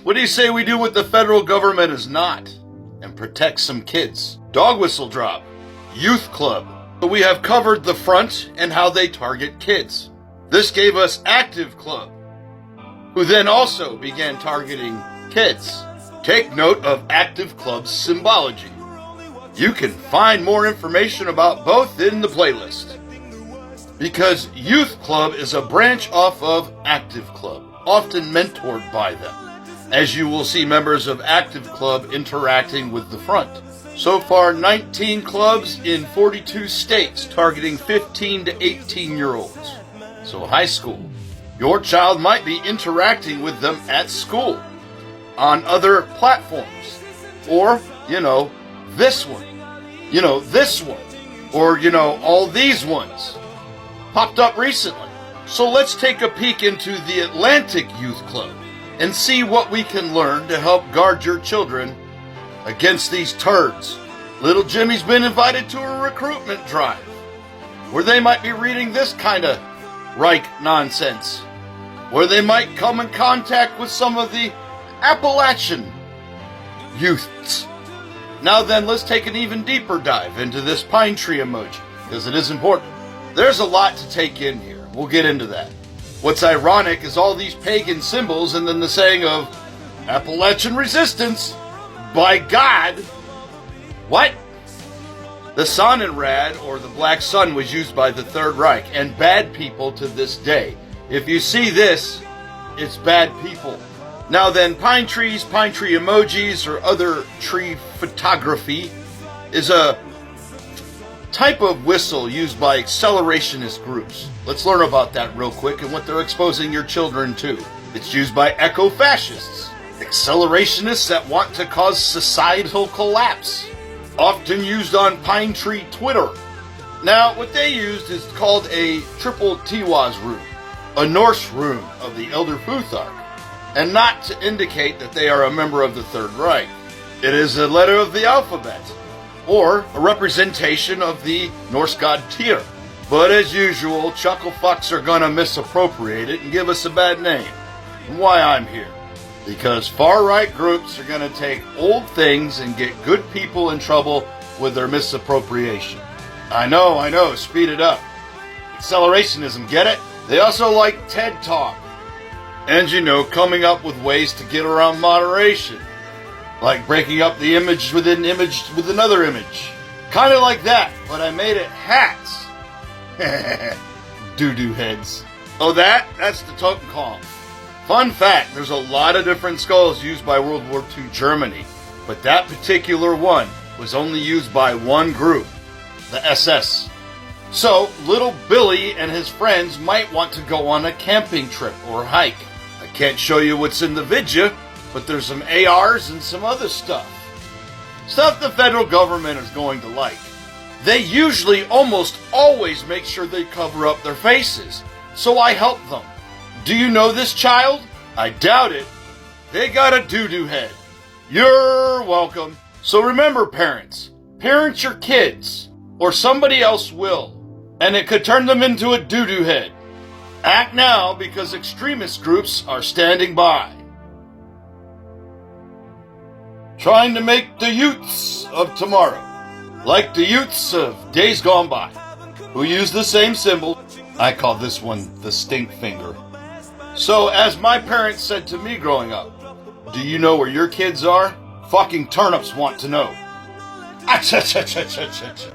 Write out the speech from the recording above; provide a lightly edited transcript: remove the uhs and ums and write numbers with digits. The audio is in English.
What do you say we do what the federal government is not and protect some kids? Dog whistle drop. Youth club. So we have covered the front and how they target kids. This gave us active club, who then also began targeting kids. Take note of active club's symbology. You can find more information about both in the playlist. Because Youth Club is a branch off of Active Club, often mentored by them, as you will see members of Active Club interacting with the front. So far, 19 clubs in 42 states targeting 15 to 18-year-olds. So high school. Your child might be interacting with them at school, on other platforms, or, this one, this one, or, all these ones popped up recently. So let's take a peek into the Atlantic Youth Club and see what we can learn to help guard your children against these turds. Little Jimmy's been invited to a recruitment drive where they might be reading this kind of Reich nonsense, where they might come in contact with some of the Appalachian youths. Now then, let's take an even deeper dive into this pine tree emoji, because it is important. There's a lot to take in here. We'll get into that. What's ironic is all these pagan symbols and then the saying of Appalachian resistance, by God. What? The Sonnenrad, or the Black Sun, was used by the Third Reich and bad people to this day. If you see this, it's bad people. Now then, pine tree emojis, or other tree photography is a type of whistle used by accelerationist groups. Let's learn about that real quick and what they're exposing your children to. It's used by eco-fascists, accelerationists that want to cause societal collapse, often used on pine tree Twitter. Now, what they used is called a triple Tiwaz rune, a Norse rune of the Elder Futhark, and not to indicate that they are a member of the Third Reich. It is a letter of the alphabet, or a representation of the Norse god Tyr. But as usual, chuckle fucks are gonna misappropriate it and give us a bad name. And why I'm here. Because far-right groups are gonna take old things and get good people in trouble with their misappropriation. I know, speed it up. Accelerationism, get it? They also like TED Talk. And coming up with ways to get around moderation. Like breaking up the image with an image with another image. Kind of like that, but I made it hats. Doo-doo heads. Oh, that's the Totenkopf. Fun fact, there's a lot of different skulls used by World War II Germany, but that particular one was only used by one group, the SS. So, little Billy and his friends might want to go on a camping trip or hike. I can't show you what's in the vidya, but there's some ARs and some other stuff. Stuff the federal government is going to like. They usually almost always make sure they cover up their faces, so I help them. Do you know this child? I doubt it. They got a doo-doo head. You're welcome. So remember, parents, parent your kids, or somebody else will, and it could turn them into a doo-doo head. Act now, because extremist groups are standing by. Trying to make the youths of tomorrow like the youths of days gone by, who use the same symbol. I call this one the stink finger. So, as my parents said to me growing up, do you know where your kids are? Fucking turnips want to know.